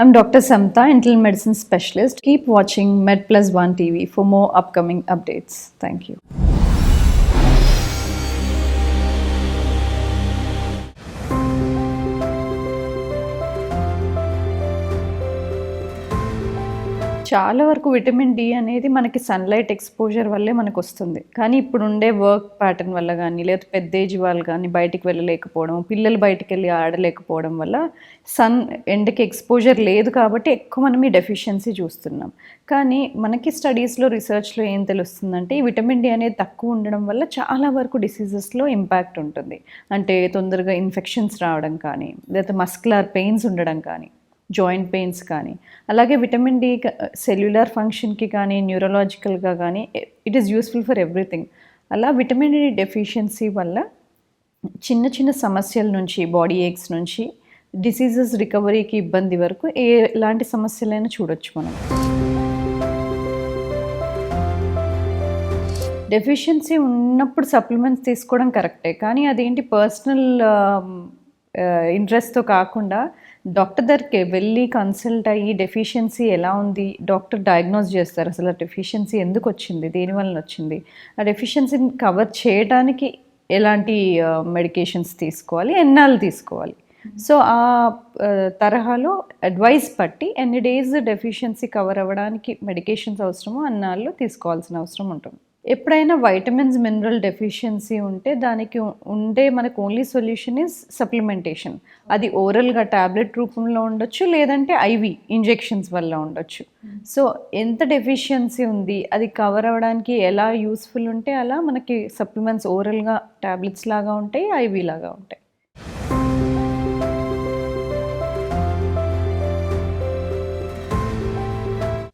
I'm Dr. Samta, internal medicine specialist. Keep watching Med Plus One TV for more upcoming updates. Thank you. చాలా వరకు vitamin D అనేది మనకి sunlight exposure వల్లే మనకొస్తుంది. కానీ ఇప్పుడుండే work pattern వల్ల గానీ, లేదా పెద్ద ఏజ్ వాళ్ళు గానీ బయటికి వెళ్ళలేకపోవడం, పిల్లలు బయటికెళ్ళి ఆడలేకపోవడం వల్ల ఎండకి ఎక్స్‌పోజర్ లేదు కాబట్టి ఎక్కువ మనం ఈ డెఫిషియన్సీ చూస్తున్నాం. కానీ మనకి స్టడీస్‌లో, రిసర్చ్‌లో ఏం తెలుస్తుందంటే ఈ విటమిన్ డి అనేది తక్కువ ఉండడం వల్ల చాలా వరకు డిసీజెస్‌లో ఇంపాక్ట్ ఉంటుంది. అంటే తొందరగా ఇన్ఫెక్షన్స్ రావడం కానీ, లేకపోతే మస్కులర్ పెయిన్స్ ఉండడం కానీ, జాయింట్ పెయిన్స్ కానీ, అలాగే విటమిన్ డి సెల్యులర్ ఫంక్షన్‌కి కానీ, న్యూరలాజికల్‌గా కానీ it is useful for everything. అలా విటమిన్ డి డెఫిషియన్సీ వల్ల చిన్న చిన్న సమస్యల నుంచి, బాడీ ఏక్స్ నుంచి, డిసీజెస్ రికవరీకి ఇబ్బంది వరకు ఎలాంటి సమస్యలైనా చూడొచ్చు మనం. డెఫిషియన్సీ ఉన్నప్పుడు సప్లిమెంట్స్ తీసుకోవడం కరెక్టే. కానీ అదేంటి పర్సనల్ ఇంట్రెస్ట్‌తో కాకుండా డాక్టర్ దగ్గరికి వెళ్ళి కన్సల్ట్ అయ్యి డెఫిషియన్సీ ఎలా ఉంది, డాక్టర్ డయాగ్నోస్ చేస్తారు. అసలు డెఫిషియన్సీ ఎందుకొచ్చింది, దేనివలన వచ్చింది, ఆ డెఫిషియన్సీని కవర్ చేయడానికి ఎలాంటి మెడికేషన్స్ తీసుకోవాలి, ఎన్నాళ్ళు తీసుకోవాలి. సో ఆ తరహాలో అడ్వైస్ బట్టి ఎన్ని డేస్ డెఫిషియన్సీ కవర్ అవ్వడానికి మెడికేషన్స్ అవసరమో అన్నాళ్ళు తీసుకోవాల్సిన అవసరం ఉంటుంది. ఎప్పుడైనా వైటమిన్స్, మినరల్ డెఫిషియన్సీ ఉంటే దానికి ఉండే మనకు ఓన్లీ సొల్యూషన్ ఈజ్ సప్లిమెంటేషన్. అది ఓరల్‌గా టాబ్లెట్ రూపంలో ఉండొచ్చు, లేదంటే ఐవీ ఇంజెక్షన్స్ వల్ల ఉండొచ్చు. సో ఎంత డెఫిషియన్సీ ఉంది, అది కవర్ అవ్వడానికి ఎలా యూస్‌ఫుల్ ఉంటే అలా మనకి సప్లిమెంట్స్ ఓరల్‌గా టాబ్లెట్స్ లాగా ఉంటాయి, ఐవీ లాగా ఉంటాయి.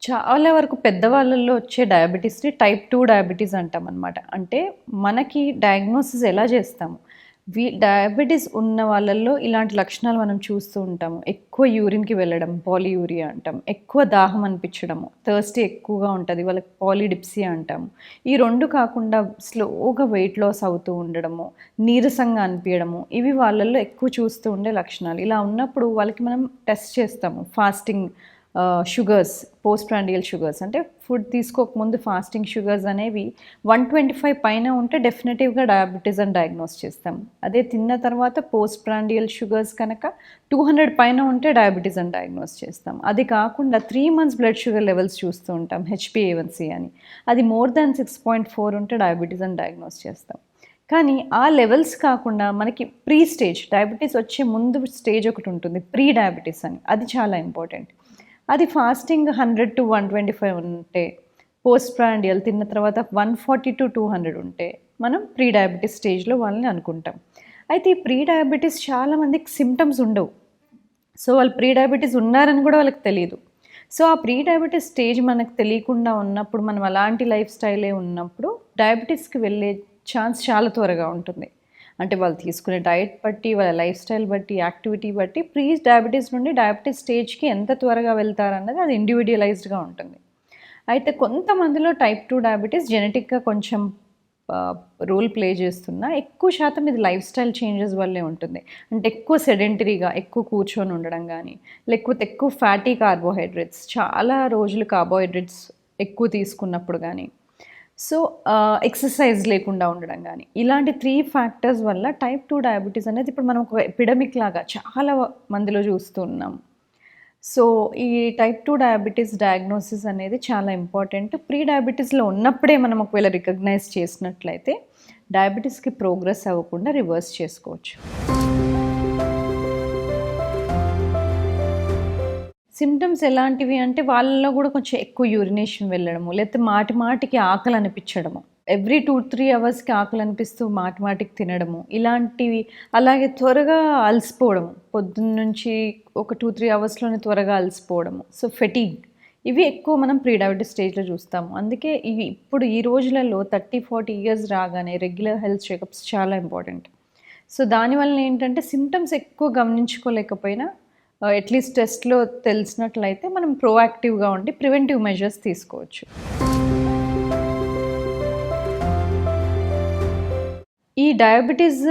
చాలా వరకు పెద్దవాళ్ళల్లో వచ్చే డయాబెటీస్‌ని టైప్ 2 డయాబెటీస్ అంటామనమాట. అంటే మనకి డయాగ్నోసిస్ ఎలా చేస్తాము? డయాబెటీస్ ఉన్న వాళ్ళల్లో ఇలాంటి లక్షణాలు మనం చూస్తూ ఉంటాము. ఎక్కువ యూరిన్‌కి వెళ్ళడం, పాలియూరియా అంటాం. ఎక్కువ దాహం అనిపించడము, థర్స్టీ ఎక్కువగా ఉంటది. వాళ్ళకి పాలిడిప్సియా అంటాము. ఈ 2 కాకుండా స్లోగా వెయిట్ లాస్ అవుతూ ఉండడము, నీరసంగా అనిపియడము, ఇవి వాళ్ళల్లో ఎక్కువ చూస్తూ ఉండే లక్షణాలు. ఇలా ఉన్నప్పుడు వాళ్ళకి మనం టెస్ట్ చేస్తాము. Fasting sugars, post prandial sugars అంటే ఫుడ్ తీసుకోకముందు ఫాస్టింగ్ షుగర్స్ అనేవి 125 పైన ఉంటే డెఫినెటివ్‌గా డయాబెటీస్ అని డయాగ్నోస్ చేస్తాం. అదే తిన్న తర్వాత పోస్ట్ ప్రాండియల్ షుగర్స్ కనుక 200 పైన ఉంటే డయాబెటీస్ అని డయాగ్నోస్ చేస్తాం. అది కాకుండా 3 మంత్స్ బ్లడ్ షుగర్ లెవెల్స్ చూస్తూ ఉంటాం, హెచ్‌బీఏవన్సీ అని. అది మోర్ దాన్ 6.4 ఉంటే డయాబెటీస్ అని డయాగ్నోస్ చేస్తాం. కానీ ఆ లెవెల్స్ కాకుండా మనకి ప్రీ స్టేజ్, డయాబెటీస్ వచ్చే ముందు స్టేజ్ ఒకటి ఉంటుంది, ప్రీ డయాబెటీస్ అని. అది చాలా ఇంపార్టెంట్. అది ఫాస్టింగ్ 100-125 ఉంటే, పోస్ట్ ప్రాండియల్ తిన్న తర్వాత 140-200 ఉంటే మనం ప్రీ డయాబెటీస్ స్టేజ్‌లో వాళ్ళని అనుకుంటాం. అయితే ఈ ప్రీ డయాబెటీస్ చాలామందికి సిమ్టమ్స్ ఉండవు. సో వాళ్ళు ప్రీ డయాబెటీస్ ఉన్నారని కూడా వాళ్ళకి తెలీదు. సో ఆ ప్రీ డయాబెటీస్ స్టేజ్ మనకు తెలియకుండా ఉన్నప్పుడు, మనం అలాంటి లైఫ్ స్టైలే ఉన్నప్పుడు డయాబెటీస్‌కి వెళ్ళే ఛాన్స్ చాలా త్వరగా ఉంటుంది. అంటే వాళ్ళు తీసుకునే డయట్ బట్టి, వాళ్ళ లైఫ్ స్టైల్ బట్టి, యాక్టివిటీ బట్టి ప్రీ డయాబెటీస్ నుండి డయాబెటీస్ స్టేజ్‌కి ఎంత త్వరగా వెళ్తారన్నది అది ఇండివిడ్యువలైజ్డ్‌గా ఉంటుంది. అయితే కొంతమందిలో టైప్ 2 డయాబెటీస్ జెనెటిక్‌గా కొంచెం రోల్ ప్లే చేస్తున్నా, ఎక్కువ శాతం ఇది లైఫ్ స్టైల్ చేంజెస్ వల్లే ఉంటుంది. అంటే ఎక్కువ సెడెంటరీగా, ఎక్కువ కూర్చొని ఉండడం కానీ, లేకపోతే ఎక్కువ ఫ్యాటీ కార్బోహైడ్రేట్స్, చాలా రోజులు కార్బోహైడ్రేట్స్ ఎక్కువ తీసుకున్నప్పుడు కానీ, సో ఎక్సర్సైజ్ లేకుండా ఉండడం కానీ, ఇలాంటి 3 ఫ్యాక్టర్స్ వల్ల టైప్ 2 డయాబెటీస్ అనేది ఇప్పుడు మనం ఒక ఎపిడమిక్ లాగా చాలా మందిలో చూస్తూ ఉన్నాం. సో ఈ టైప్ 2 డయాబెటీస్ డయాగ్నోసిస్ అనేది చాలా ఇంపార్టెంట్. ప్రీ డయాబెటీస్‌లో ఉన్నప్పుడే మనం ఒకవేళ రికగ్నైజ్ చేసినట్లయితే డయాబెటీస్‌కి ప్రోగ్రెస్ అవ్వకుండా రివర్స్ చేసుకోవచ్చు. సిమ్టమ్స్ ఎలాంటివి అంటే వాళ్ళలో కూడా కొంచెం ఎక్కువ యూరినేషన్ వెళ్ళడము, లేకపోతే మాటి మాటికి ఆకలి అనిపించడము, ఎవ్రీ 2-3 అవర్స్‌కి ఆకలి అనిపిస్తూ మాటి మాటికి తినడము, ఇలాంటివి. అలాగే త్వరగా అలసిపోవడము, పొద్దున్న నుంచి ఒక 2-3 అవర్స్‌లోనే త్వరగా అలసిపోవడము, సో ఫెటీగ్, ఇవి ఎక్కువ మనం ప్రీ డయాబెటీస్ స్టేజ్‌లో చూస్తాము. అందుకే ఇవి ఇప్పుడు ఈ రోజులలో 30-40 ఇయర్స్ రాగానే రెగ్యులర్ హెల్త్ చెకప్స్ చాలా ఇంపార్టెంట్. సో దానివల్ల ఏంటంటే సిమ్టమ్స్ ఎక్కువ గమనించుకోలేకపోయినా అట్‌లీస్ట్ టెస్ట్‌లో తెలిసినట్లయితే మనం ప్రోయాక్టివ్‌గా ఉండి ప్రివెంటివ్ మెజర్స్ తీసుకోవచ్చు. ఈ డయాబెటీస్,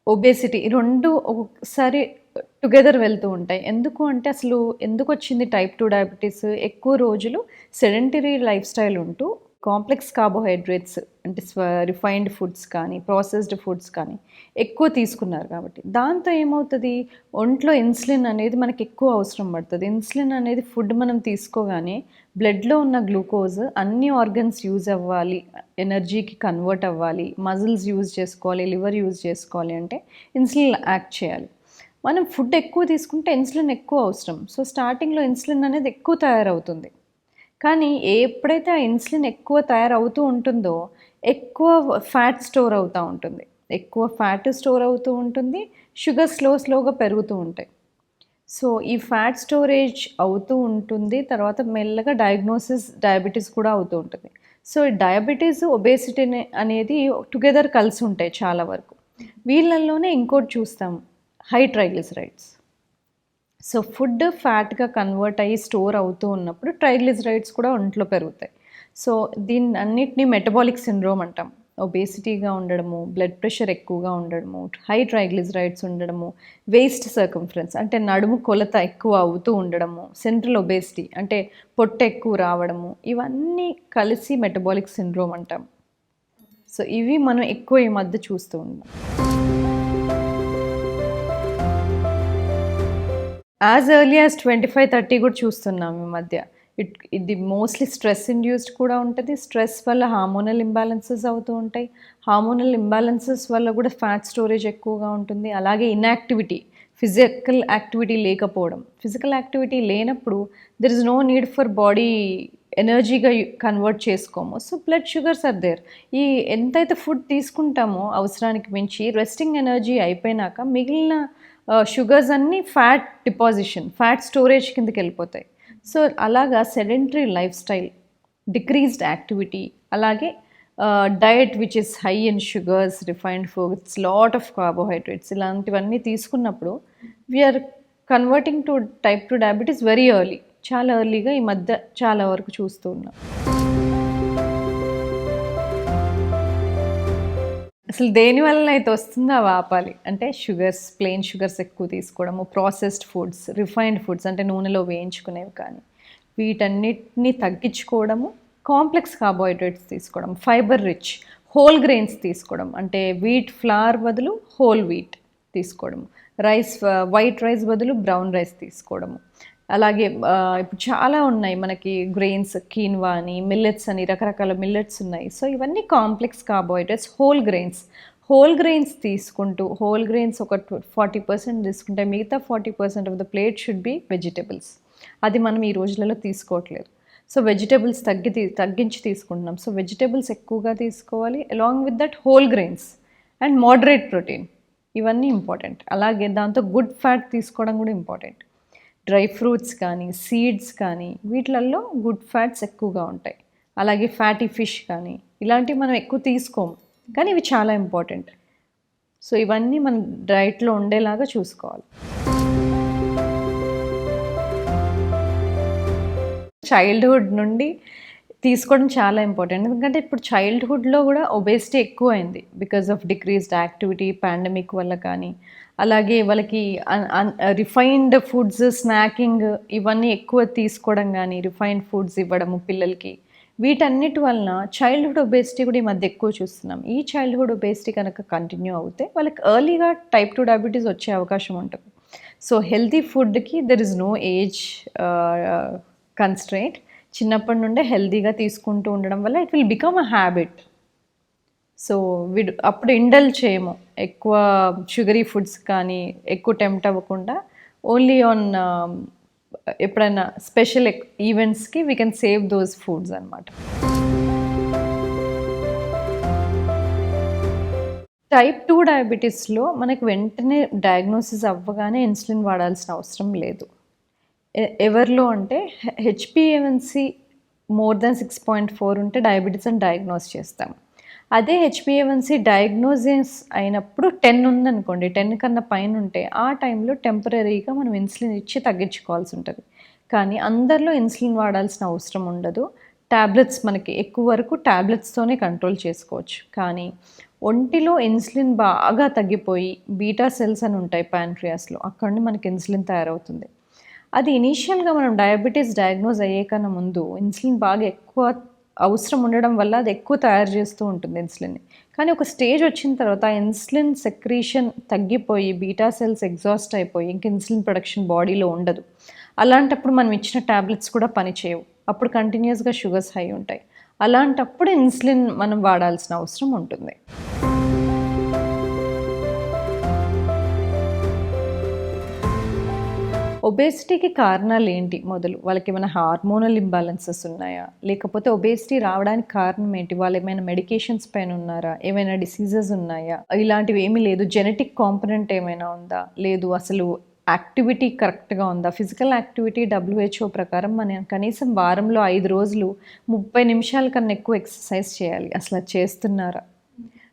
ఒబేసిటీ 2 ఒక్కొక్కసారి టుగెదర్ వెళ్తూ ఉంటాయి. ఎందుకు అంటే అసలు ఎందుకొచ్చింది టైప్ 2 డయాబెటిస్? ఎక్కువ రోజులు సెడెంటరీ లైఫ్ స్టైల్ ఉంటూ కాంప్లెక్స్ కార్బోహైడ్రేట్స్ అంటే రిఫైన్డ్ ఫుడ్స్ కానీ, ప్రాసెస్డ్ ఫుడ్స్ కానీ ఎక్కువ తీసుకున్నారు కాబట్టి. దాంతో ఏమవుతది? ఒంట్లో ఇన్సులిన్ అనేది మనకి ఎక్కువ అవసరం పడతది. ఇన్సులిన్ అనేది ఫుడ్ మనం తీసుకోగానే బ్లడ్‌లో ఉన్న గ్లూకోజ్ అన్ని ఆర్గన్స్ యూజ్ అవ్వాలి, ఎనర్జీకి కన్వర్ట్ అవ్వాలి, మజిల్స్ యూజ్ చేసుకోవాలి, లివర్ యూజ్ చేసుకోవాలి అంటే ఇన్సులిన్ యాక్ట్ చేయాలి. మనం ఫుడ్ ఎక్కువ తీసుకుంటే ఇన్సులిన్ ఎక్కువ అవసరం. సో, స్టార్టింగ్‌లో ఇన్సులిన్ అనేది ఎక్కువ తయారవుతుంది. కానీ ఎప్పుడైతే ఆ ఇన్సులిన్ ఎక్కువ తయారవుతూ ఉంటుందో, ఎక్కువ ఫ్యాట్ స్టోర్ అవుతా ఉంటుంది. ఎక్కువ ఫ్యాట్ స్టోర్ అవుతూ ఉంటుంది. షుగర్ స్లోగా పెరుగుతూ ఉంటాయి. సో, ఈ ఫ్యాట్ స్టోరేజ్ అవుతూ ఉంటుంది. తర్వాత మెల్లగా డయాబెటిస్ కూడా అవుతూ ఉంటుంది. సో, డయాబెటిస్, ఒబేసిటీ అనేది టుగెదర్ కలిసి ఉంటాయి చాలా వరకు. వీళ్ళల్లోనే ఇంకోటి చూస్తాం, హై ట్రైగ్లిసరైడ్స్. సో, ఫుడ్ ఫ్యాట్‌గా కన్వర్ట్ అయ్యి స్టోర్ అవుతూ ఉన్నప్పుడు ట్రైగ్లిసరైడ్స్ కూడా ఒంట్లో పెరుగుతాయి. సో, దీన్నన్నిటిని మెటబాలిక్ సిండ్రోమ్ అంటాం. ఒబేసిటీగా ఉండడము, బ్లడ్ ప్రెషర్ ఎక్కువగా ఉండడము, హై ట్రైగ్లిసరైడ్స్ ఉండడము, వేస్ట్ సర్కంఫరెన్స్ అంటే నడుము కొలత ఎక్కువ అవుతూ ఉండడము, సెంట్రల్ ఒబేసిటీ అంటే పొట్ట ఎక్కువ రావడము, ఇవన్నీ కలిసి మెటబాలిక్ సిండ్రోమ్ అంటాం. సో, ఇవి మనం ఎక్కువ ఈ మధ్య చూస్తూ ఉన్నాం. యాజ్ ఎర్లీ యాజ్ 25, 30 కూడా చూస్తున్నాం ఈ మధ్య. ఇది మోస్ట్‌లీ స్ట్రెస్ ఇండ్యూస్డ్ కూడా ఉంటది. స్ట్రెస్ వల్ల హార్మోనల్ ఇంబాలెన్సెస్ అవుతూ ఉంటాయి. హార్మోనల్ ఇంబాలెన్సెస్ వల్ల కూడా ఫ్యాట్ స్టోరేజ్ ఎక్కువగా ఉంటుంది. అలాగే ఇన్‌యాక్టివిటీ, ఫిజికల్ యాక్టివిటీ లేకపోవడం. ఫిజికల్ యాక్టివిటీ లేనప్పుడు there is no need for body ఎనర్జీగా కన్వర్ట్ చేసుకోము. So, blood sugars are there. ఈ ఎంతైతే ఫుడ్ తీసుకుంటామో అవసరానికి మించి రెస్టింగ్ ఎనర్జీ అయిపోయినాక మిగిలిన షుగర్స్ అన్నీ ఫ్యాట్ స్టోరేజ్ కిందకెళ్ళిపోతాయి. సో, అలాగా sedentary life style, decreased activity, అలాగే diet which is high in sugars, refined foods, lot of carbohydrates ఇలాంటివన్నీ తీసుకున్నప్పుడు we are converting to type 2 diabetes very early. చాలా ఎర్లీగా ఈ మధ్య చాలా వరకు చూస్తూ ఉన్నాం. అసలు దేనివల్ల అయితే వస్తుందో అవి ఆపాలి. అంటే ప్లెయిన్ షుగర్స్ ఎక్కువ తీసుకోవడము, ప్రాసెస్డ్ ఫుడ్స్, రిఫైన్డ్ ఫుడ్స్ అంటే నూనెలో వేయించుకునేవి కానీ, వీటన్నిటిని తగ్గించుకోవడము, కాంప్లెక్స్ కార్బోహైడ్రేట్స్ తీసుకోవడం, ఫైబర్ రిచ్, హోల్ గ్రెయిన్స్ తీసుకోవడం అంటే వీట్ ఫ్లవర్ బదులు హోల్ వీట్ తీసుకోవడము, వైట్ రైస్ బదులు బ్రౌన్ రైస్ తీసుకోవడము. అలాగే ఇప్పుడు చాలా ఉన్నాయి మనకి గ్రెయిన్స్, కీన్వా అని, మిల్లెట్స్ అని, రకరకాల మిల్లెట్స్ ఉన్నాయి. సో, ఇవన్నీ కాంప్లెక్స్ కార్బోహైడ్రేట్స్, హోల్ గ్రెయిన్స్ తీసుకుంటూ, హోల్ గ్రెయిన్స్ ఒక 40% తీసుకుంటే మిగతా 40% of the plate should be vegetables. అది మనం ఈ రోజులలో తీసుకోవట్లేదు. సో, వెజిటబుల్స్ తగ్గించి తీసుకుంటున్నాం. సో, వెజిటబుల్స్ ఎక్కువగా తీసుకోవాలి. Along with that whole grains and moderate protein, ఇవన్నీ ఇంపార్టెంట్. అలాగే దాంతో గుడ్ ఫ్యాట్ తీసుకోవడం కూడా ఇంపార్టెంట్. డ్రై ఫ్రూట్స్ కానీ, సీడ్స్ కానీ వీటిలల్లో గుడ్ ఫ్యాట్స్ ఎక్కువగా ఉంటాయి. అలాగే ఫ్యాటీ ఫిష్ కానీ ఇలాంటివి మనం ఎక్కువ తీసుకోము, కానీ ఇవి చాలా ఇంపార్టెంట్. సో, ఇవన్నీ మన డైట్లో ఉండేలాగా చూసుకోవాలి. చైల్డ్‌హుడ్ నుండి తీసుకోవడం చాలా ఇంపార్టెంట్. ఎందుకంటే ఇప్పుడు చైల్డ్‌హుడ్‌లో కూడా ఒబేసిటీ ఎక్కువైంది because of decreased activity, pandemic వల్ల కానీ, అలాగే వాళ్ళకి రిఫైన్డ్ ఫుడ్స్, స్నాకింగ్ ఇవన్నీ ఎక్కువ తీసుకోవడం కానీ, రిఫైన్డ్ ఫుడ్స్ ఇవ్వడము పిల్లలకి, వీటన్నిటి వలన చైల్డ్‌హుడ్ ఒబేసిటీ కూడా ఈ మధ్య ఎక్కువ చూస్తున్నాం. ఈ చైల్డ్‌హుడ్ ఒబేసిటీ కనుక కంటిన్యూ అవుతే వాళ్ళకి ఎర్లీగా టైప్ 2 డయాబెటీస్ వచ్చే అవకాశం ఉంటుంది. సో, హెల్తీ ఫుడ్‌కి there is no age constraint. చిన్నప్పటి నుండే హెల్తీగా తీసుకుంటూ ఉండడం వల్ల it will become a habit. So, అప్పుడు ఇండల్జ్ చేయము. ఎక్కువ షుగరీ ఫుడ్స్ కానీ ఎక్కువ టెంప్ట్ అవ్వకుండా ఓన్లీ ఆన్ ఎప్పుడైనా స్పెషల్ ఈవెంట్స్కి we can save those foods అనమాట. టైప్ 2 డయాబెటీస్లో మనకు వెంటనే డయాగ్నోసిస్ అవ్వగానే ఇన్సులిన్ వాడాల్సిన అవసరం లేదు. ఎవరిలో అంటే హెచ్బిఏవన్సీ మోర్ దాన్ 6.4 ఉంటే డయాబెటీస్ అని డయాగ్నోస్ చేస్తాం. అదే హెచ్బిఏవన్సీ డయాగ్నోసిస్ అయినప్పుడు 10 ఉందనుకోండి, 10 కన్నా పైన ఉంటే ఆ టైంలో టెంపరరీగా మనం ఇన్సులిన్ ఇచ్చి తగ్గించుకోవాల్సి ఉంటుంది. కానీ అందరిలో ఇన్సులిన్ వాడాల్సిన అవసరం ఉండదు. టాబ్లెట్స్ మనకి ఎక్కువ వరకు టాబ్లెట్స్తోనే కంట్రోల్ చేసుకోవచ్చు. కానీ ఒంటిలో ఇన్సులిన్ బాగా తగ్గిపోయి బీటా సెల్స్ అని ఉంటాయి ప్యాంక్రియాస్‌లో. అక్కడి నుండి మనకి ఇన్సులిన్ తయారవుతుంది. అది ఇనీషియల్‌గా మనం డయాబెటిస్ డయాగ్నోజ్ అయ్యే కన్నా ముందు ఇన్సులిన్ బాగా ఎక్కువ అవసరం ఉండడం వల్ల అది ఎక్కువ తయారు చేస్తూ ఉంటుంది ఇన్సులిన్‌ని. కానీ ఒక స్టేజ్ వచ్చిన తర్వాత ఆ ఇన్సులిన్ సెక్రీషన్ తగ్గిపోయి బీటా సెల్స్ ఎగ్జాస్ట్ అయిపోయి ఇంక ఇన్సులిన్ ప్రొడక్షన్ బాడీలో ఉండదు. అలాంటప్పుడు మనం ఇచ్చిన టాబ్లెట్స్ కూడా పనిచేయవు. అప్పుడు కంటిన్యూయస్‌గా షుగర్స్ హై ఉంటాయి. అలాంటప్పుడు ఇన్సులిన్ మనం వాడాల్సిన అవసరం ఉంటుంది. ఒబేసిటీకి కారణాలేంటి మొదలు? వాళ్ళకేమైనా హార్మోనల్ ఇంబాలెన్సెస్ ఉన్నాయా? లేకపోతే ఒబేసిటీ రావడానికి కారణం ఏంటి? వాళ్ళేమైనా మెడికేషన్స్ పైన ఉన్నారా? ఏమైనా డిసీజెస్ ఉన్నాయా? ఇలాంటివి ఏమీ లేదు. జెనెటిక్ కాంపోనెంట్ ఏమైనా ఉందా? లేదు అసలు యాక్టివిటీ కరెక్ట్‌గా ఉందా? ఫిజికల్ యాక్టివిటీ WHO ప్రకారం మనం కనీసం వారంలో 5 రోజులు 30 నిమిషాల కన్నా ఎక్కువ ఎక్సర్సైజ్ చేయాలి. అసలు అది చేస్తున్నారా?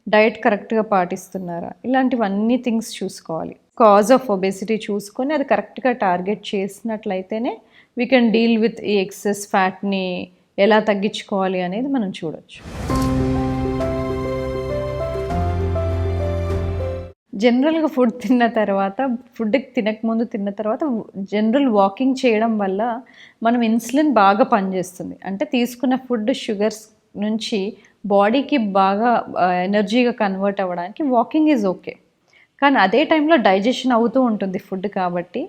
డైట్ కరెక్ట్‌గా పాటిస్తున్నారా? ఇలాంటివన్నీ థింగ్స్ చూసుకోవాలి. కాజ్ ఆఫ్ ఒబేసిటీ చూసుకొని అది కరెక్ట్‌గా టార్గెట్ చేసినట్లయితేనే వీ కెన్ డీల్ విత్ ఈ ఎక్సెస్ ఫ్యాట్‌ని ఎలా తగ్గించుకోవాలి అనేది మనం చూడొచ్చు. జనరల్‌గా ఫుడ్‌కి తినకముందు తిన్న తర్వాత జనరల్ వాకింగ్ చేయడం వల్ల మనం ఇన్సులిన్ బాగా పనిచేస్తుంది. అంటే తీసుకున్న ఫుడ్ షుగర్స్ నుంచి బాడీకి బాగా ఎనర్జీగా కన్వర్ట్ అవ్వడానికి వాకింగ్ ఈజ్ ఓకే. కానీ అదే టైంలో డైజెషన్ అవుతూ ఉంటుంది ఫుడ్ కాబట్టి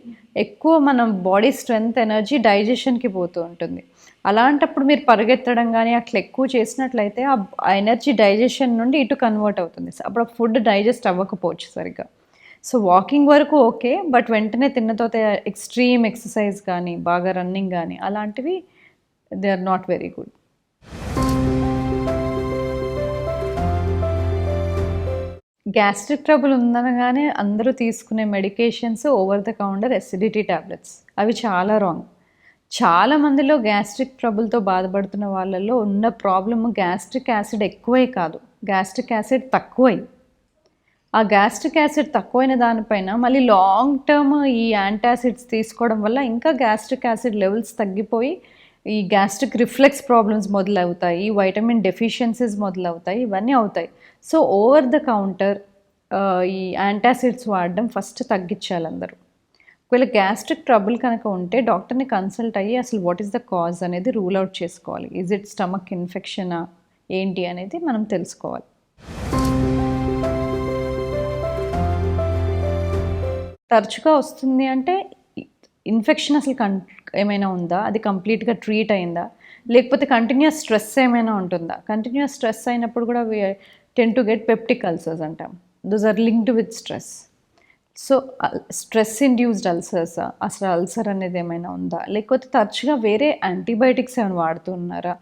ఎక్కువ మనం బాడీ స్ట్రెంగ్త్ ఎనర్జీ డైజెషన్‌కి పోతూ ఉంటుంది. అలాంటప్పుడు మీరు పరిగెత్తడం గానీ అట్లా ఎక్కువ చేసినట్లయితే ఆ ఎనర్జీ డైజెషన్ నుండి ఇటు కన్వర్ట్ అవుతుంది. అప్పుడు ఫుడ్ డైజెస్ట్ అవ్వకపోవచ్చు సరిగ్గా. సో వాకింగ్ వరకు ఓకే. బట్ వెంటనే తిన్న తర్వాత ఎక్స్‌ట్రీమ్ ఎక్సర్సైజ్ కానీ, బాగా రన్నింగ్ గానీ అలాంటివి they are not very good. Gastric trouble ఉందనగానే అందరూ తీసుకునే medications over the counter acidity tablets. అవి చాలా రాంగ్. చాలా మందిలో గ్యాస్ట్రిక్ ట్రబుల్‌తో బాధపడుతున్న వాళ్ళలో ఉన్న ప్రాబ్లమ్ గ్యాస్ట్రిక్ యాసిడ్ ఎక్కువే కాదు. గ్యాస్ట్రిక్ యాసిడ్ తక్కువై. ఆ గ్యాస్ట్రిక్ యాసిడ్ తక్కువైన దానిపైన మళ్ళీ లాంగ్ టర్మ్ ఈ యాంటాసిడ్స్ తీసుకోవడం వల్ల ఇంకా గ్యాస్ట్రిక్ యాసిడ్ లెవెల్స్ తగ్గిపోయి ఈ గ్యాస్ట్రిక్ రిఫ్లెక్స్ ప్రాబ్లమ్స్ మొదలవుతాయి. వైటమిన్ డెఫిషియన్సీస్ మొదలవుతాయి. ఇవన్నీ అవుతాయి. సో ఓవర్ ద కౌంటర్ ఈ యాంటాసిడ్స్ వాడడం ఫస్ట్ తగ్గించాలి అందరూ. ఒకవేళ గ్యాస్ట్రిక్ ట్రబుల్ కనుక ఉంటే డాక్టర్ని కన్సల్ట్ అయ్యి అసలు వాట్ ఈస్ ద కాజ్ అనేది రూల్ అవుట్ చేసుకోవాలి. ఈజ్ ఇట్ స్టమక్ ఇన్ఫెక్షనా ఏంటి అనేది మనం తెలుసుకోవాలి. తరచుగా వస్తుంది అంటే ఇన్ఫెక్షన్ అసలు ఏమైనా ఉందా? అది కంప్లీట్‌గా ట్రీట్ అయిందా? లేకపోతే కంటిన్యూయస్ స్ట్రెస్ ఏమైనా ఉంటుందా? కంటిన్యూయస్ స్ట్రెస్ అయినప్పుడు కూడా we tend to get peptic ulcers అంటాం. Those are linked with stress. So stress induced అల్సర్సా? అసలు అల్సర్ అనేది ఏమైనా ఉందా? లేకపోతే తరచుగా వేరే యాంటీబయాటిక్స్ ఏమైనా వాడుతున్నారా?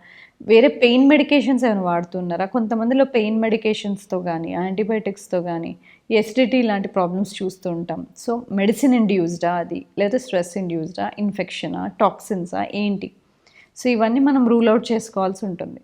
వేరే పెయిన్ మెడికేషన్స్ ఏమైనా వాడుతున్నారా? కొంతమందిలో పెయిన్ మెడికేషన్స్‌తో గానీ, యాంటీబయాటిక్స్‌తో గానీ ఎసిడిటీ లాంటి ప్రాబ్లమ్స్ చూస్తూ ఉంటాం. సో మెడిసిన్ ఇండ్యూస్డా అది? లేదా స్ట్రెస్ ఇండ్యూస్డా? ఇన్ఫెక్షనా? టాక్సిన్సా? ఏంటి? సో ఇవన్నీ మనం రూల్ అవుట్ చేసుకోవాల్సి ఉంటుంది.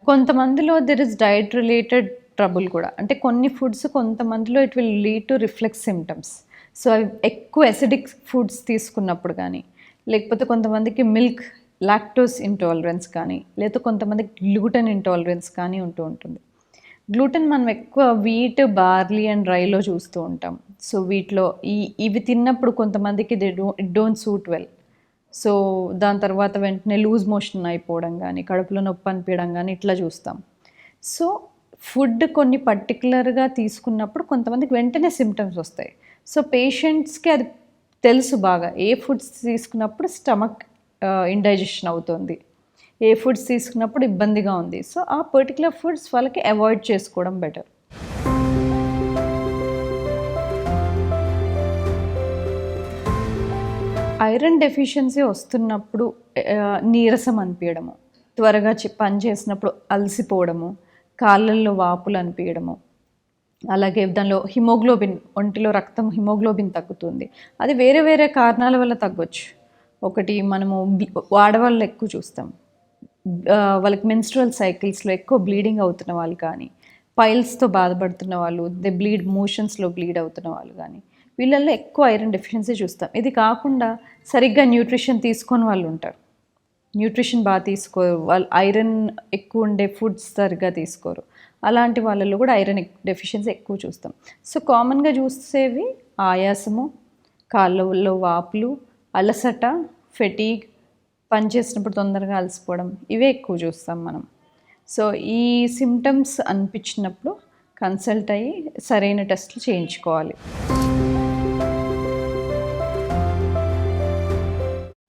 కొంతమందిలో there is diet related trouble కూడా. అంటే కొన్ని ఫుడ్స్ కొంతమందిలో it will lead to reflex symptoms. So అవి ఎక్కువ ఎసిడిక్ ఫుడ్స్ తీసుకున్నప్పుడు కానీ, లేకపోతే కొంతమందికి మిల్క్ లాక్టోస్ ఇంటాలరెన్స్ కానీ, లేదా కొంతమందికి గ్లూటెన్ ఇంటాలరెన్స్ కానీ ఉంటూ ఉంటుంది. గ్లూటెన్ మనం ఎక్కువ వీట్, బార్లీ అండ్ రైలో చూస్తూ ఉంటాం. సో వీటిలో ఇవి తిన్నప్పుడు కొంతమందికి it don't suit well. So దాని తర్వాత వెంటనే లూజ్ మోషన్ అయిపోవడం కానీ, కడుపులో నొప్పి అనిపించడం కానీ ఇట్లా చూస్తాం. సో ఫుడ్ కొన్ని పర్టికులర్గా తీసుకున్నప్పుడు కొంతమందికి వెంటనే సిమ్టమ్స్ వస్తాయి. సో పేషెంట్స్కి అది తెలుసు బాగా ఏ ఫుడ్స్ తీసుకున్నప్పుడు స్టమక్ ఇండైజెషన్ అవుతుంది, ఏ ఫుడ్స్ తీసుకున్నప్పుడు ఇబ్బందిగా ఉంది. సో ఆ పర్టికులర్ ఫుడ్స్ వాళ్ళకి అవాయిడ్ చేసుకోవడం బెటర్. ఐరన్ డెఫిషియన్సీ వస్తున్నప్పుడు నీరసం అనిపించడము, త్వరగా పని చేసినప్పుడు అలసిపోవడము, కాళ్ళల్లో వాపులు అనిపించడము, అలాగే దానిలో ఒంటిలో రక్తం హిమోగ్లోబిన్ తగ్గుతుంది. అది వేరే వేరే కారణాల వల్ల తగ్గొచ్చు. ఒకటి మనము ఆడవాళ్ళు ఎక్కువ చూస్తాం, వాళ్ళకి మెన్స్ట్రువల్ సైకిల్స్లో ఎక్కువ బ్లీడింగ్ అవుతున్న వాళ్ళు కానీ, పైల్స్తో బాధపడుతున్న వాళ్ళు, మోషన్స్లో బ్లీడ్ అవుతున్న వాళ్ళు కానీ, వీళ్ళల్లో ఎక్కువ ఐరన్ డెఫిషియన్సీ చూస్తాం. ఇది కాకుండా సరిగ్గా న్యూట్రిషన్ తీసుకొని వాళ్ళు ఉంటారు. న్యూట్రిషన్ బాగా తీసుకోరు, వాళ్ళు ఐరన్ ఎక్కువ ఉండే ఫుడ్స్ సరిగ్గా తీసుకోరు. అలాంటి వాళ్ళలో కూడా ఐరన్ డెఫిషియన్సీ ఎక్కువ చూస్తాం. సో కామన్గా చూసేవి ఆయాసము, కాళ్ళలో వాపులు, అలసట, ఫెటీగ్, పని చేసినప్పుడు తొందరగా అలసిపోవడం, ఇవే ఎక్కువ చూస్తాం మనం. సో ఈ సిమ్టమ్స్ అనిపించినప్పుడు కన్సల్ట్ అయ్యి సరైన టెస్టులు చేయించుకోవాలి.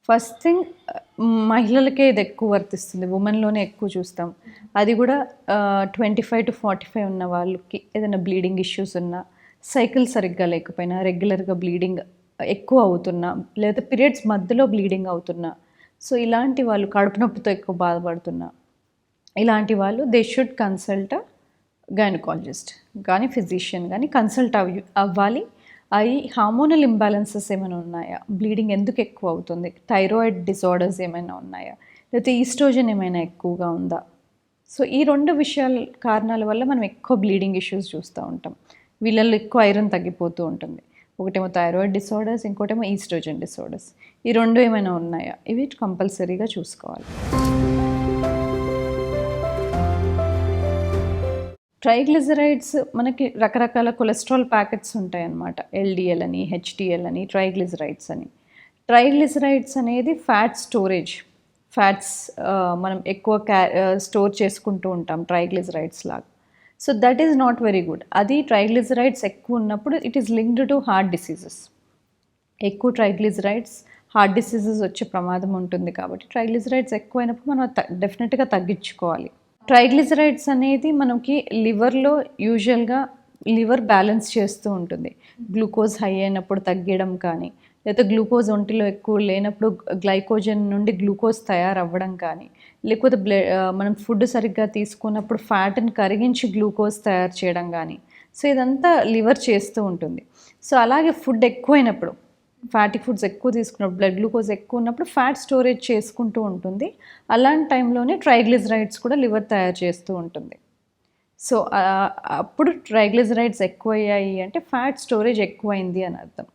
ఫస్ట్ థింగ్, మహిళలకే ఇది ఎక్కువ వర్తిస్తుంది, ఉమెన్లోనే ఎక్కువ చూస్తాం. అది కూడా 25 to 45 ఉన్న వాళ్ళకి ఏదైనా బ్లీడింగ్ ఇష్యూస్ ఉన్నా, సైకిల్ సరిగ్గా లేకపోయినా, రెగ్యులర్గా బ్లీడింగ్ ఎక్కువ అవుతున్నా, లేదా పీరియడ్స్ మధ్యలో బ్లీడింగ్ అవుతున్నా, సో ఇలాంటి వాళ్ళు, కడుపు నొప్పితో ఎక్కువ బాధపడుతున్నా, ఇలాంటి వాళ్ళు దే షుడ్ కన్సల్ట్ గైనకాలజిస్ట్ కానీ ఫిజిషియన్ కానీ కన్సల్ట్ అవ్వాలి. అవి హార్మోనల్ ఇంబ్యాలెన్సెస్ ఏమైనా ఉన్నాయా, బ్లీడింగ్ ఎందుకు ఎక్కువ అవుతుంది, థైరాయిడ్ డిసార్డర్స్ ఏమైనా ఉన్నాయా, లేకపోతే ఈస్ట్రోజన్ ఏమైనా ఎక్కువగా ఉందా. సో ఈ 2 కారణాల వల్ల మనం ఎక్కువ బ్లీడింగ్ ఇష్యూస్ చూస్తూ ఉంటాం. వీళ్ళల్లో ఎక్కువ ఐరన్ తగ్గిపోతూ ఉంటుంది. ఒకటేమో థైరాయిడ్ డిసార్డర్స్, ఇంకోటేమో ఈస్ట్రోజన్ డిసార్డర్స్. ఈ 2 ఏమైనా ఉన్నాయా, ఇవి కంపల్సరీగా చూసుకోవాలి. ట్రైగ్లిజరైడ్స్, మనకి రకరకాల కొలెస్ట్రాల్ ప్యాకెట్స్ ఉంటాయన్నమాట. ఎల్డిఎల్ అని, హెచ్డిఎల్ అని, ట్రైగ్లిజరైడ్స్ అని. ట్రైగ్లిజరైడ్స్ అనేది ఫ్యాట్ స్టోరేజ్. ఫ్యాట్స్ మనం ఎక్కువ స్టోర్ చేసుకుంటూ ఉంటాం ట్రైగ్లిజరైడ్స్ లాగా. So that is not very good. అది ట్రైగ్లిజరైడ్స్ ఎక్కువ ఉన్నప్పుడు it is linked to heart diseases. ఎక్కువ ట్రైగ్లిజరైడ్స్ హార్ట్ డిసీజెస్ వచ్చే ప్రమాదం ఉంటుంది. కాబట్టి ట్రైగ్లిజరైడ్స్ ఎక్కువైనప్పుడు మనం డెఫినెట్గా తగ్గించుకోవాలి. ట్రైగ్లిజరైడ్స్ అనేది మనకి లివర్లో యూజువల్గా లివర్ బ్యాలెన్స్ చేస్తూ ఉంటుంది. గ్లూకోజ్ హై అయినప్పుడు తగ్గడం కానీ, లేకపోతే గ్లూకోజ్ ఒంటిలో ఎక్కువ లేనప్పుడు గ్లైకోజన్ నుండి గ్లూకోజ్ తయారవ్వడం కానీ, లేకపోతే మనం ఫుడ్ సరిగ్గా తీసుకున్నప్పుడు ఫ్యాట్ని కరిగించి గ్లూకోజ్ తయారు చేయడం కానీ, సో ఇదంతా లివర్ చేస్తూ ఉంటుంది. సో అలాగే ఫుడ్ ఎక్కువైనప్పుడు, ఫ్యాటీ ఫుడ్స్ ఎక్కువ తీసుకున్నప్పుడు, బ్లడ్ గ్లూకోజ్ ఎక్కువ ఉన్నప్పుడు ఫ్యాట్ స్టోరేజ్ చేసుకుంటూ ఉంటుంది. అలాంటి టైంలోనే ట్రైగ్లిజరైడ్స్ కూడా లివర్ తయారు చేస్తూ ఉంటుంది. సో అప్పుడు ట్రైగ్లిజరైడ్స్ ఎక్కువయ్యాయి అంటే ఫ్యాట్ స్టోరేజ్ ఎక్కువైంది అని అర్థం.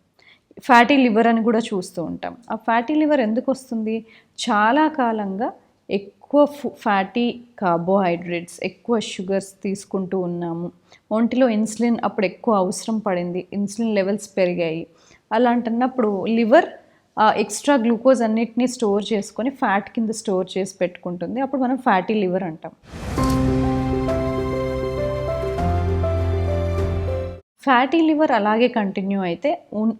ఫ్యాటీ లివర్ అని కూడా చూస్తూ ఉంటాం. ఆ ఫ్యాటీ లివర్ ఎందుకు వస్తుంది? చాలా కాలంగా ఎక్కువ ఫ్యాటీ కార్బోహైడ్రేట్స్, ఎక్కువ షుగర్స్ తీసుకుంటూ ఉన్నాము. ఒంటిలో ఇన్సులిన్ అప్పుడు ఎక్కువ అవసరం పడింది, ఇన్సులిన్ లెవెల్స్ పెరిగాయి. అలాంటన్నప్పుడు లివర్ ఎక్స్ట్రా గ్లూకోజ్ అన్నిటినీ స్టోర్ చేసుకొని ఫ్యాట్ కింద స్టోర్ చేసి పెట్టుకుంటుంది. అప్పుడు మనం ఫ్యాటీ లివర్ అంటాం. ఫ్యాటీ లివర్ అలాగే కంటిన్యూ అయితే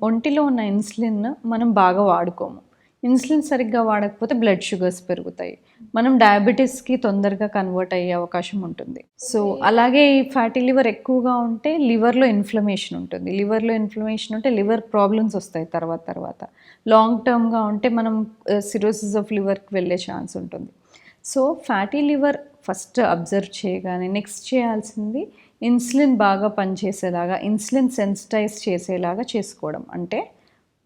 ఒంటిలో ఉన్న ఇన్సులిన్ మనం బాగా వాడుకోము. ఇన్సులిన్ సరిగ్గా వాడకపోతే బ్లడ్ షుగర్స్ పెరుగుతాయి. మనం డయాబెటీస్కి తొందరగా కన్వర్ట్ అయ్యే అవకాశం ఉంటుంది. సో అలాగే ఈ ఫ్యాటీ లివర్ ఎక్కువగా ఉంటే లివర్లో ఇన్ఫ్లమేషన్ ఉంటుంది. లివర్లో ఇన్ఫ్లమేషన్ ఉంటే లివర్ ప్రాబ్లమ్స్ వస్తాయి తర్వాత. లాంగ్ టర్మ్గా ఉంటే మనం సిరోసిస్ ఆఫ్ లివర్కి వెళ్ళే ఛాన్స్ ఉంటుంది. So fatty liver first observe చేయగానే నెక్స్ట్ చేయాల్సింది ఇన్సులిన్ బాగా పనిచేసేలాగా, ఇన్సులిన్ సెన్సిటైజ్ చేసేలాగా చేసుకోవడం. అంటే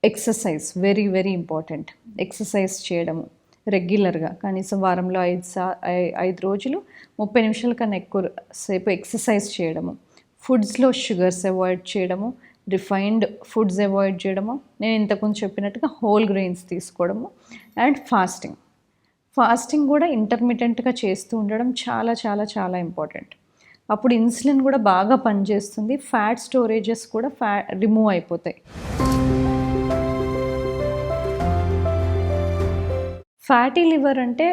exercise very very important. Exercise చేయడము రెగ్యులర్గా, కనీసం వారంలో 5 రోజులు 30 నిమిషాల కన్నా ఎక్కువ సేపు ఎక్సర్సైజ్ చేయడము. ఫుడ్స్లో షుగర్స్ అవాయిడ్ చేయడము, రిఫైన్డ్ ఫుడ్స్ అవాయిడ్ చేయడము, నేను ఇంతకుముందు చెప్పినట్టుగా హోల్ గ్రెయిన్స్ తీసుకోవడము, అండ్ ఫాస్టింగ్ కూడా ఇంటర్మిటెంట్గా చేస్తూ ఉండడం చాలా చాలా చాలా ఇంపార్టెంట్. అప్పుడు ఇన్సులిన్ కూడా బాగా పనిచేస్తుంది, ఫ్యాట్ స్టోరేజెస్ కూడా రిమూవ్ అయిపోతాయి. ఫ్యాటీ లివర్ అంటే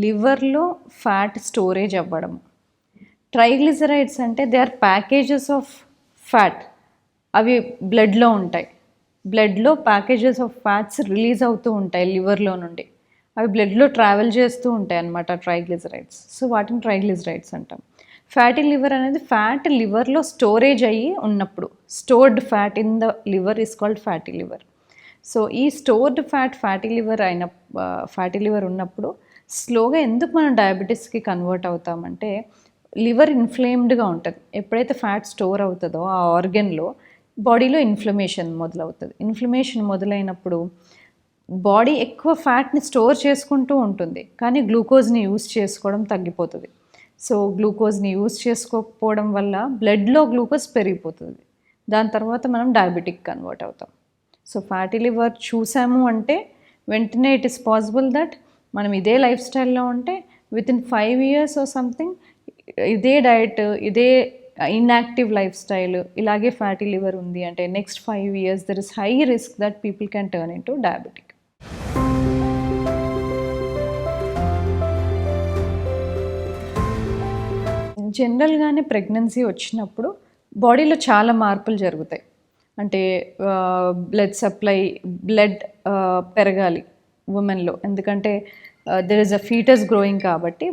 లివర్లో ఫ్యాట్ స్టోరేజ్ అవ్వడం. ట్రైగ్లిజరైడ్స్ అంటే they are packages of fat. అవి బ్లడ్లో ఉంటాయి. బ్లడ్లో ప్యాకేజెస్ ఆఫ్ ఫ్యాట్స్ రిలీజ్ అవుతూ ఉంటాయి లివర్లో నుండి. అవి బ్లడ్లో ట్రావెల్ చేస్తూ ఉంటాయి అన్నమాట ట్రైగ్లిజరైడ్స్. సో వాటిని ట్రైగ్లిజరైడ్స్ అంటాం. ఫ్యాటీ లివర్ అనేది ఫ్యాట్ లివర్లో స్టోరేజ్ అయ్యి ఉన్నప్పుడు, stored fat in the liver is called fatty liver. So ఈ స్టోర్డ్ ఫ్యాటీ లివర్ ఉన్నప్పుడు స్లోగా ఎందుకు మనం డయాబెటీస్కి కన్వర్ట్ అవుతామంటే, లివర్ ఇన్ఫ్లేమ్డ్గా ఉంటుంది. ఎప్పుడైతే ఫ్యాట్ స్టోర్ అవుతుందో ఆ ఆర్గన్లో బాడీలో ఇన్ఫ్లమేషన్ మొదలవుతుంది. ఇన్ఫ్లమేషన్ మొదలైనప్పుడు బాడీ ఎక్కువ ఫ్యాట్ని స్టోర్ చేసుకుంటూ ఉంటుంది, కానీ గ్లూకోజ్ని యూజ్ చేసుకోవడం తగ్గిపోతుంది. సో గ్లూకోజ్ని యూజ్ చేసుకోకపోవడం వల్ల బ్లడ్లో గ్లూకోజ్ పెరిగిపోతుంది. దాని తర్వాత మనం డయాబెటిక్ కన్వర్ట్ అవుతాం. సో ఫ్యాటీ లివర్ చూసాము అంటే వెంటనే ఇట్ ఈస్ పాసిబుల్ దట్ మనం ఇదే లైఫ్ స్టైల్లో ఉంటే వితిన్ 5 years or సంథింగ్ ఇదే డయట్, ఇదే ఇన్యాక్టివ్ లైఫ్ స్టైల్, ఇలాగే ఫ్యాటీ లివర్ ఉంది అంటే next 5 years there is high risk that people can turn in to diabetic. జనరల్గానే ప్రెగ్నెన్సీ వచ్చినప్పుడు బాడీలో చాలా మార్పులు జరుగుతాయి. అంటే బ్లడ్ పెరగాలి ఉమెన్లో, ఎందుకంటే there is a foetus growing కాబట్టి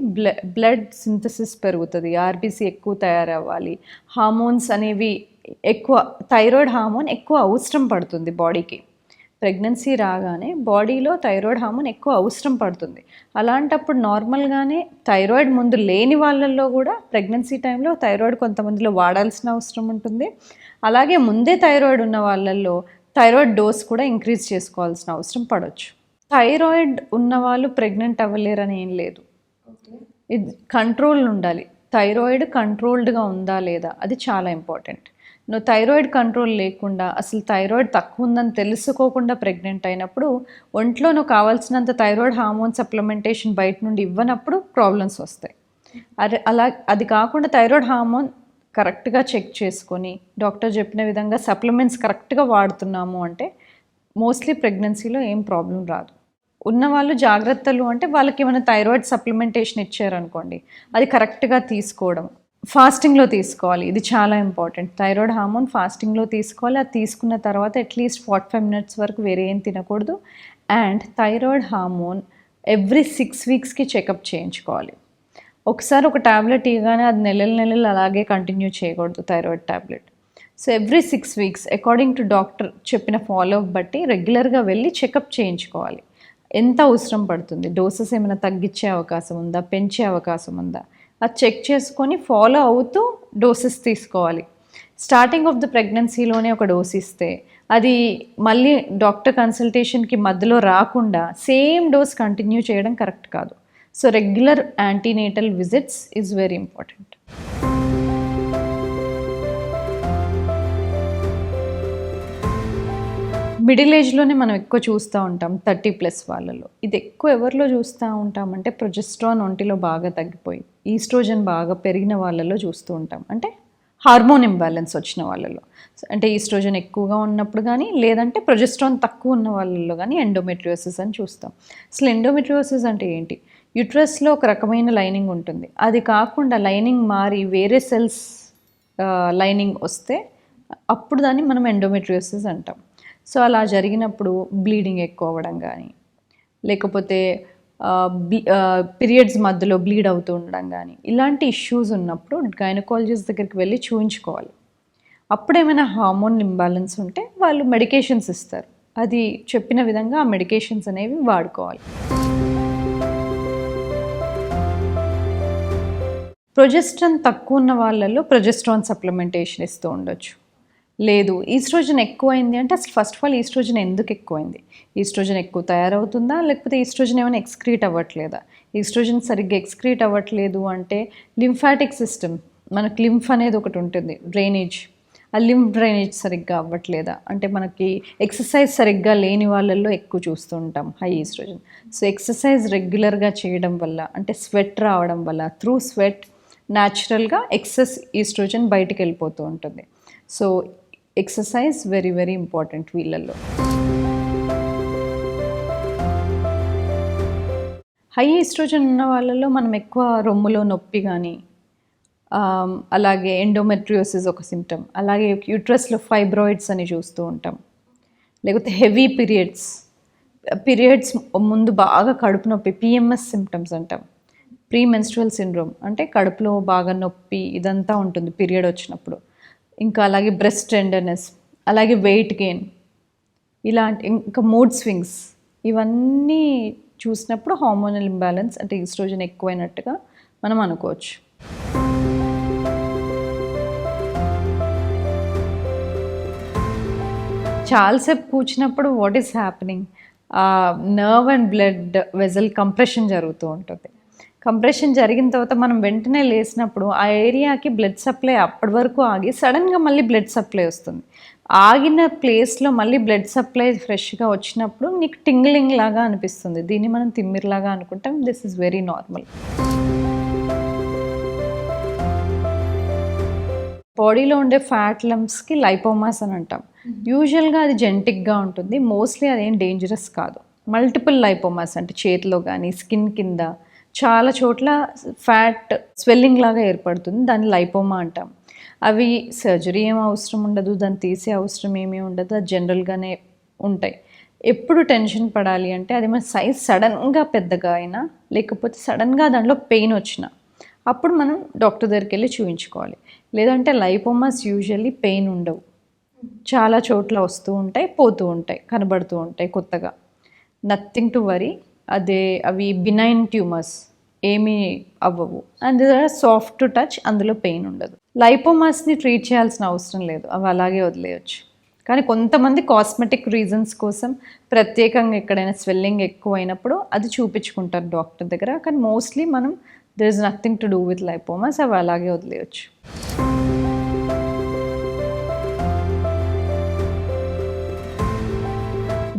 బ్లడ్ సింథసిస్ పెరుగుతుంది, ఆర్బీసీ ఎక్కువ తయారవ్వాలి, హార్మోన్స్ అనేవి ఎక్కువ, థైరాయిడ్ హార్మోన్ ఎక్కువ అవసరం పడుతుంది బాడీకి. ప్రెగ్నెన్సీ రాగానే బాడీలో థైరాయిడ్ హార్మోన్ ఎక్కువ అవసరం పడుతుంది. అలాంటప్పుడు నార్మల్గానే థైరాయిడ్ ముందు లేని వాళ్ళల్లో కూడా ప్రెగ్నెన్సీ టైంలో థైరాయిడ్ కొంతమందిలో వాడాల్సిన అవసరం ఉంటుంది. అలాగే ముందే థైరాయిడ్ ఉన్న వాళ్ళల్లో థైరాయిడ్ డోస్ కూడా ఇంక్రీజ్ చేసుకోవాల్సిన అవసరం పడవచ్చు. థైరాయిడ్ ఉన్నవాళ్ళు ప్రెగ్నెంట్ అవ్వలేరని ఏం లేదు, ఇది కంట్రోల్ ఉండాలి. థైరాయిడ్ కంట్రోల్డ్గా ఉందా లేదా అది చాలా ఇంపార్టెంట్. నువ్వు థైరాయిడ్ కంట్రోల్ లేకుండా, అసలు థైరాయిడ్ తక్కువ ఉందని తెలుసుకోకుండా ప్రెగ్నెంట్ అయినప్పుడు ఒంట్లో నువ్వు కావాల్సినంత థైరాయిడ్ హార్మోన్ సప్లిమెంటేషన్ బయట నుండి ఇవ్వనప్పుడు ప్రాబ్లమ్స్ వస్తాయి. అది కాకుండా థైరాయిడ్ హార్మోన్ కరెక్ట్గా చెక్ చేసుకొని డాక్టర్ చెప్పిన విధంగా సప్లిమెంట్స్ కరెక్ట్గా వాడుతున్నాము అంటే మోస్ట్లీ ప్రెగ్నెన్సీలో ఏం ప్రాబ్లం రాదు. ఉన్నవాళ్ళు జాగ్రత్తలు అంటే వాళ్ళకి ఏమైనా థైరాయిడ్ సప్లిమెంటేషన్ ఇచ్చారనుకోండి, అది కరెక్ట్గా తీసుకోవడం, ఫాస్టింగ్లో తీసుకోవాలి, ఇది చాలా ఇంపార్టెంట్. థైరాయిడ్ హార్మోన్ ఫాస్టింగ్లో తీసుకోవాలి. అది తీసుకున్న తర్వాత అట్లీస్ట్ 45 minutes వరకు వేరే ఏం తినకూడదు. అండ్ థైరాయిడ్ హార్మోన్ ఎవ్రీ 6 weeksకి చెకప్ చేయించుకోవాలి. ఒకసారి ఒక ట్యాబ్లెట్ ఇవ్వగానే అది నెలలు అలాగే కంటిన్యూ చేయకూడదు thyroid tablet. So every 6 weeks according to doctor చెప్పిన ఫాలోఅప్ బట్టి రెగ్యులర్గా వెళ్ళి చెకప్ చేయించుకోవాలి. ఎంత అవసరం పడుతుంది, డోసెస్ ఏమైనా తగ్గించే అవకాశం ఉందా, పెంచే అవకాశం ఉందా, అది చెక్ చేసుకొని ఫాలో అవుతూ డోసెస్ తీసుకోవాలి. స్టార్టింగ్ ఆఫ్ ద ప్రెగ్నెన్సీలోనే ఒక డోస్ ఇస్తే అది మళ్ళీ డాక్టర్ కన్సల్టేషన్కి మధ్యలో రాకుండా సేమ్ డోస్ కంటిన్యూ చేయడం కరెక్ట్ కాదు. So regular antenatal visits is very important. Middle ఏజ్లోనే మనం ఎక్కువ చూస్తూ ఉంటాం 30+ వాళ్ళలో. ఇది ఎక్కువ ఎవరిలో చూస్తూ ఉంటామంటే ప్రొజెస్ట్రాన్ ఒంటిలో బాగా తగ్గిపోయి ఈస్ట్రోజన్ బాగా పెరిగిన వాళ్ళలో చూస్తూ ఉంటాం. అంటే హార్మోన్ ఇంబ్యాలెన్స్ వచ్చిన వాళ్ళలో, అంటే ఈస్ట్రోజన్ ఎక్కువగా ఉన్నప్పుడు కానీ లేదంటే ప్రొజెస్ట్రాన్ తక్కువ ఉన్న వాళ్ళలో కానీ ఎండోమెట్రియోసిస్ అని చూస్తాం. అసలు ఎండోమెట్రియోసిస్ అంటే ఏంటి? యూట్రస్లో ఒక రకమైన లైనింగ్ ఉంటుంది, అది కాకుండా లైనింగ్ మారి వేరే సెల్స్ లైనింగ్ వస్తే అప్పుడు దాన్ని మనం ఎండోమెట్రియోసిస్ అంటాం. సో అలా జరిగినప్పుడు బ్లీడింగ్ ఎక్కువ అవ్వడం కానీ, లేకపోతే పీరియడ్స్ మధ్యలో బ్లీడ్ అవుతూ ఉండడం కానీ, ఇలాంటి ఇష్యూస్ ఉన్నప్పుడు గైనకాలజిస్ట్ దగ్గరికి వెళ్ళి చూయించుకోవాలి. అప్పుడు ఏమైనా హార్మోన్ ఇంబ్యాలెన్స్ ఉంటే వాళ్ళు మెడికేషన్స్ ఇస్తారు, అది చెప్పిన విధంగా ఆ మెడికేషన్స్ అనేవి వాడుకోవాలి. ప్రొజెస్ట్రాన్ తక్కువ ఉన్న వాళ్ళల్లో ప్రొజెస్ట్రాన్ సప్లిమెంటేషన్ ఇస్తూ ఉండొచ్చు. లేదు ఈస్ట్రోజన్ ఎక్కువైంది అంటే అసలు ఫస్ట్ ఆఫ్ ఆల్ ఈస్ట్రోజన్ ఎందుకు ఎక్కువైంది, ఈస్ట్రోజన్ ఎక్కువ తయారవుతుందా, లేకపోతే ఈస్ట్రోజన్ ఏమైనా ఎక్స్క్రీట్ అవ్వట్లేదా? ఈస్ట్రోజన్ సరిగ్గా ఎక్స్క్రీట్ అవ్వట్లేదు అంటే లింఫాటిక్ సిస్టమ్, మనకి లింఫ్ అనేది ఒకటి ఉంటుంది, డ్రైనేజ్, ఆ లింఫ్ డ్రైనేజ్ సరిగ్గా అవ్వట్లేదా అంటే మనకి ఎక్సర్సైజ్ సరిగ్గా లేని వాళ్ళల్లో ఎక్కువ చూస్తూ ఉంటాం హై ఈస్ట్రోజన్. సో ఎక్సర్సైజ్ రెగ్యులర్గా చేయడం వల్ల, అంటే స్వెట్ రావడం వల్ల, త్రూ స్వెట్ న్యాచురల్గా ఎక్సెస్ ఈస్ట్రోజన్ బయటికి వెళ్ళిపోతూ ఉంటుంది. So exercise very very important వీళ్ళల్లో. హై ఈస్ట్రోజన్ ఉన్న వాళ్ళలో మనం ఎక్కువ రొమ్ములో నొప్పి కానీ, అలాగే ఎండోమెట్రియోసిస్ ఒక సిమ్టమ్, అలాగే యూట్రస్లో ఫైబ్రాయిడ్స్ అని చూస్తూ ఉంటాం, లేకపోతే హెవీ పీరియడ్స్ ముందు బాగా కడుపు నొప్పి, పిఎంఎస్ సిమ్టమ్స్ అంటాం, ప్రీ మెన్స్ట్రువల్ సిండ్రోమ్, అంటే కడుపులో బాగా నొప్పి ఇదంతా ఉంటుంది పీరియడ్ వచ్చినప్పుడు. ఇంకా అలాగే బ్రెస్ట్ టెండర్నెస్, అలాగే వెయిట్ గెయిన్, ఇలాంటి ఇంకా మూడ్ స్వింగ్స్, ఇవన్నీ చూసినప్పుడు హార్మోనల్ ఇంబ్యాలెన్స్ అంటే ఈస్ట్రోజన్ ఎక్కువైనట్టుగా మనం అనుకోవచ్చు. చాలాసేపు కూర్చున్నప్పుడు what is happening, nerve and blood vessel compression జరుగుతూ ఉంటుంది. కంప్రెషన్ జరిగిన తర్వాత మనం వెంటనే లేసినప్పుడు ఆ ఏరియాకి బ్లడ్ సప్లై అప్పటి వరకు ఆగి సడన్గా మళ్ళీ బ్లడ్ సప్లై వస్తుంది. ఆగిన ప్లేస్లో మళ్ళీ బ్లడ్ సప్లై ఫ్రెష్గా వచ్చినప్పుడు నీకు టింగ్లింగ్ లాగా అనిపిస్తుంది. దీన్ని మనం తిమ్మిరిలాగా అనుకుంటాం. This is very normal. బాడీలో ఉండే ఫ్యాట్ లంప్స్కి లైపోమాస్ అని అంటాం. యూజువల్గా అది జెనెటిక్గా ఉంటుంది. మోస్ట్లీ అదేం డేంజరస్ కాదు. మల్టిపుల్ లైపోమాస్ అంటే చేతిలో కానీ స్కిన్ కింద చాలా చోట్ల ఫ్యాట్ స్వెల్లింగ్ లాగా ఏర్పడుతుంది. దాన్ని లైపోమా అంటాం. అవి సర్జరీ ఏం అవసరం ఉండదు, దాన్ని తీసే అవసరం ఏమీ ఉండదు, అది జనరల్గానే ఉంటాయి. ఎప్పుడు టెన్షన్ పడాలి అంటే అది మన సైజ్ సడన్గా పెద్దగా అయినా లేకపోతే సడన్గా దాంట్లో పెయిన్ వచ్చినా అప్పుడు మనం డాక్టర్ దగ్గరికి వెళ్ళి చూపించుకోవాలి. లేదంటే లైపోమాస్ యూజువల్లీ పెయిన్ ఉండవు, చాలా చోట్ల వస్తూ ఉంటాయి, పోతూ ఉంటాయి, కనబడుతూ ఉంటాయి కొత్తగా. Nothing to worry. అవి బినైన్ ట్యూమర్స్, ఏమీ అవ్వవు. అండ్ సాఫ్ట్ టు టచ్, అందులో పెయిన్ ఉండదు. లైపోమాస్ని ట్రీట్ చేయాల్సిన అవసరం లేదు, అవి అలాగే వదిలేయచ్చు. కానీ కొంతమంది కాస్మెటిక్ రీజన్స్ కోసం ప్రత్యేకంగా ఎక్కడైనా స్వెల్లింగ్ ఎక్కువ అయినప్పుడు అది చూపించుకుంటారు డాక్టర్ దగ్గర. కానీ మోస్ట్లీ మనం there is nothing to do with lipomas, అవి అలాగే వదిలేయచ్చు.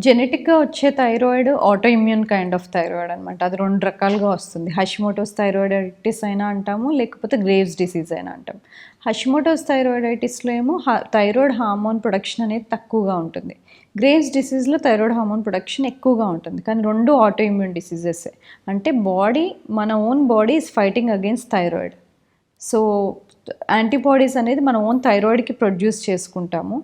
జెనెటిక్గా వచ్చే thyroid auto immune kind of thyroid అనమాట. అది 2 రకాలుగా వస్తుంది. హషిమోటోస్ థైరాయిడైటిస్ అయినా అంటాము, లేకపోతే గ్రేవ్స్ డిసీజ్ అయినా అంటాం. హషిమోటోస్ థైరాయిడైటిస్లో ఏమో థైరాయిడ్ హార్మోన్ ప్రొడక్షన్ అనేది తక్కువగా ఉంటుంది. గ్రేవ్స్ డిసీజ్లో థైరాయిడ్ హార్మోన్ ప్రొడక్షన్ ఎక్కువగా ఉంటుంది. కానీ 2 ఆటో ఇమ్యూన్ డిసీజెస్. అంటే మన own body is fighting against thyroid. So antibodies అనేది మన ఓన్ థైరాయిడ్కి ప్రొడ్యూస్ చేసుకుంటాము.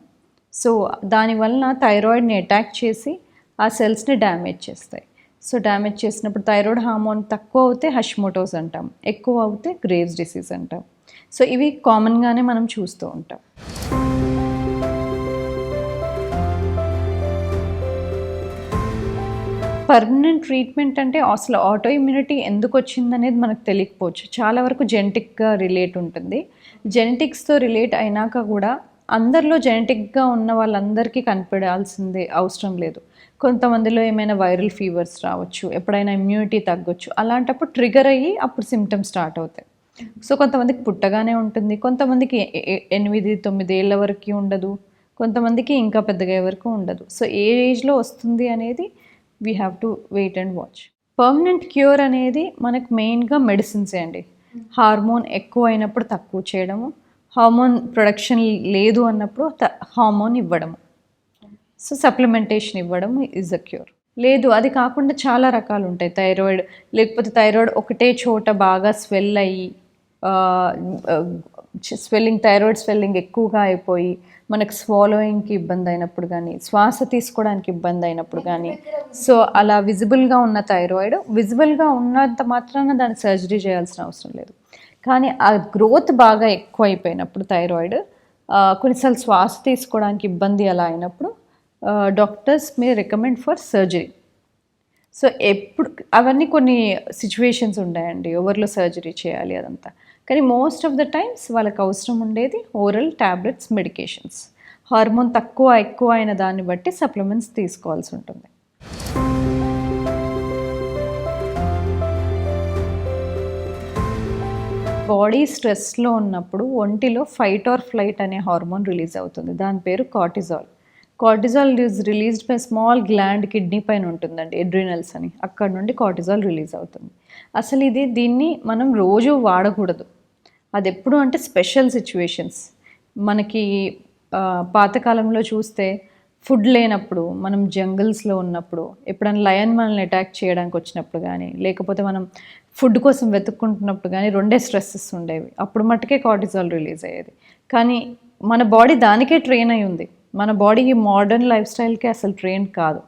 సో దానివలన థైరాయిడ్ని అటాక్ చేసి ఆ సెల్స్ని డ్యామేజ్ చేస్తాయి. సో డ్యామేజ్ చేసినప్పుడు థైరాయిడ్ హార్మోన్ తక్కువ అవుతే హషిమోటోస్ అంటాం, ఎక్కువ అవుతే గ్రేవ్స్ డిసీజ్ అంటాం. సో ఇవి కామన్గానే మనం చూస్తూ ఉంటాం. పర్మనెంట్ ట్రీట్మెంట్ అంటే అసలు ఆటో ఇమ్యూనిటీ ఎందుకు వచ్చిందనేది మనకు తెలియకపోవచ్చు. చాలా వరకు జెనెటిక్గా రిలేట్ ఉంటుంది. జెనెటిక్స్తో రిలేట్ అయినాక కూడా అందరిలో జెనెటిక్గా ఉన్న వాళ్ళందరికీ కనిపెడాల్సిందే అవసరం లేదు. కొంతమందిలో ఏమైనా వైరల్ ఫీవర్స్ రావచ్చు, ఎప్పుడైనా ఇమ్యూనిటీ తగ్గొచ్చు. అలాంటప్పుడు ట్రిగర్ అయ్యి అప్పుడు సిమ్టమ్స్ స్టార్ట్ అవుతాయి. సో కొంతమందికి పుట్టగానే ఉంటుంది, కొంతమందికి 8-9 ఏళ్ళ వరకు ఉండదు, కొంతమందికి ఇంకా పెద్దగా వరకు ఉండదు. సో ఏ ఏజ్లో వస్తుంది అనేది we have to wait and watch. Permanent cure అనేది మనకు మెయిన్గా మెడిసిన్సే అండి. హార్మోన్ ఎక్కువ అయినప్పుడు తక్కువ చేయడము, హార్మోన్ ప్రొడక్షన్ లేదు అన్నప్పుడు హార్మోన్ ఇవ్వడము, సో సప్లిమెంటేషన్ ఇవ్వడం ఈజ్ అ క్యూర్. లేదు అది కాకుండా చాలా రకాలు ఉంటాయి. థైరాయిడ్ లేకపోతే థైరాయిడ్ ఒకటే చోట బాగా స్వెల్ అయ్యి థైరాయిడ్ స్వెల్లింగ్ ఎక్కువగా అయిపోయి మనకు స్వాలోయింగ్కి ఇబ్బంది అయినప్పుడు కానీ, శ్వాస తీసుకోవడానికి ఇబ్బంది అయినప్పుడు కానీ, సో అలా విజిబుల్గా ఉన్న థైరాయిడ్ విజిబుల్గా ఉన్నంత మాత్రాన దాన్ని సర్జరీ చేయాల్సిన అవసరం లేదు. కానీ ఆ గ్రోత్ బాగా ఎక్కువ అయిపోయినప్పుడు థైరాయిడ్ కొన్నిసార్లు శ్వాస తీసుకోవడానికి ఇబ్బంది అలా అయినప్పుడు doctors May recommend for surgery. So అవన్నీ కొన్ని సిచ్యువేషన్స్ ఉన్నాయండి ఎవరిలో సర్జరీ చేయాలి అదంతా. కానీ మోస్ట్ ఆఫ్ ద టైమ్స్ వాళ్ళకి అవసరం ఉండేది ఓరల్ టాబ్లెట్స్, మెడికేషన్స్. హార్మోన్ ఎక్కువ అయిన దాన్ని బట్టి సప్లిమెంట్స్ తీసుకోవాల్సి ఉంటుంది. బాడీ స్ట్రెస్లో ఉన్నప్పుడు ఒంటిలో ఫైట్ ఆర్ ఫ్లైట్ అనే హార్మోన్ రిలీజ్ అవుతుంది. దాని పేరు cortisol. Cortisol is released by small gland kidney పైన ఉంటుందండి, ఎడ్రినల్స్ అని. అక్కడ నుండి కార్టిజాల్ రిలీజ్ అవుతుంది. అసలు దీన్ని మనం రోజు వాడకూడదు. అది ఎప్పుడు అంటే స్పెషల్ సిచ్యువేషన్స్. మనకి పాతకాలంలో చూస్తే ఫుడ్ లేనప్పుడు, మనం జంగిల్స్లో ఉన్నప్పుడు, ఎప్పుడైనా లయన్ మనల్ని అటాక్ చేయడానికి వచ్చినప్పుడు కానీ, లేకపోతే మనం ఫుడ్ కోసం వెతుక్కుంటున్నప్పుడు కానీ 2 స్ట్రెస్సెస్ ఉండేవి. అప్పుడు మట్టుకే కార్టిజాల్ రిలీజ్ అయ్యేది. కానీ మన బాడీ దానికే ట్రైన్ అయి ఉంది. మన బాడీ ఈ మోడర్న్ లైఫ్ స్టైల్కి అసలు ట్రైన్ కాదు.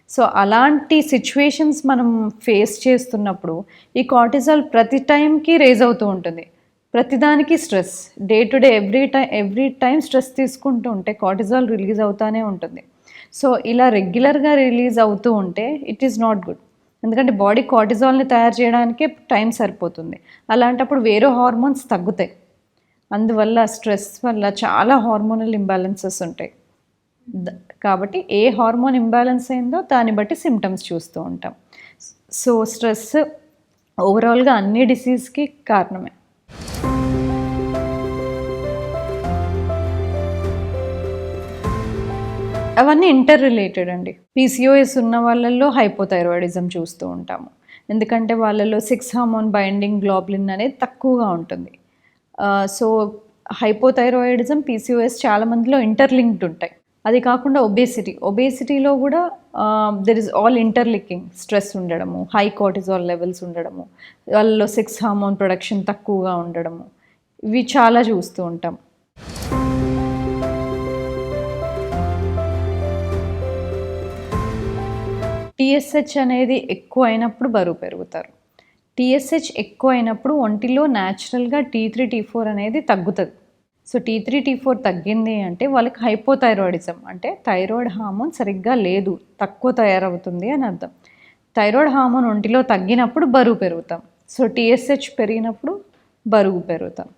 సో అలాంటి సిచ్యువేషన్స్ మనం ఫేస్ చేస్తున్నప్పుడు ఈ కార్టిజాల్ ప్రతి టైంకి రేజ్ అవుతూ ఉంటుంది. ప్రతిదానికి stress, day to day every time stress తీసుకుంటూ ఉంటే కార్టిజాల్ రిలీజ్ అవుతూనే ఉంటుంది. సో ఇలా రెగ్యులర్గా రిలీజ్ అవుతూ ఉంటే ఇట్ ఈస్ నాట్ గుడ్. ఎందుకంటే బాడీ కార్టిజాల్ని తయారు చేయడానికే టైం సరిపోతుంది. అలాంటప్పుడు వేరే హార్మోన్స్ తగ్గుతాయి. అందువల్ల స్ట్రెస్ వల్ల చాలా హార్మోనల్ ఇంబ్యాలెన్సెస్ ఉంటాయి. కాబట్టి ఏ హార్మోన్ ఇంబ్యాలెన్స్ అయిందో దాన్ని బట్టి సిమ్టమ్స్ చూస్తూ ఉంటాం. సో స్ట్రెస్ ఓవరాల్గా అన్ని డిసీజ్కి కారణమే. అవన్నీ ఇంటర్ రిలేటెడ్ అండి. పీసీఓఎస్ ఉన్న వాళ్ళల్లో హైపోథైరాయిడిజం చూస్తూ ఉంటాము. ఎందుకంటే వాళ్ళలో 6 హార్మోన్ బైండింగ్ గ్లోబులిన్ అనేది తక్కువగా ఉంటుంది. సో హైపోథైరాయిడిజం, పీసీఓఎస్ చాలా మందిలో ఇంటర్లింక్డ్ ఉంటాయి. అది కాకుండా ఒబేసిటీలో కూడా there is all interlinking. Stress ఉండడము, హై కార్టిజాల్ లెవెల్స్ ఉండడము, వాళ్ళలో 6 హార్మోన్ ప్రొడక్షన్ తక్కువగా ఉండడము, ఇవి చాలా చూస్తూ ఉంటాం. టీఎస్హెచ్ అనేది ఎక్కువ అయినప్పుడు బరువు పెరుగుతారు. టీఎస్హెచ్ ఎక్కువ అయినప్పుడు ఒంటిలో న్యాచురల్గా T3, T4 అనేది తగ్గుతుంది. సో T3, T4 తగ్గింది అంటే వాళ్ళకి హైపోథైరాయిడిజం, అంటే థైరాయిడ్ హార్మోన్ సరిగ్గా లేదు, తక్కువ తయారవుతుంది అని అర్థం. థైరాయిడ్ హార్మోన్ ఒంటిలో తగ్గినప్పుడు బరువు పెరుగుతాం. సో టీఎస్హెచ్ పెరిగినప్పుడు బరువు పెరుగుతాం.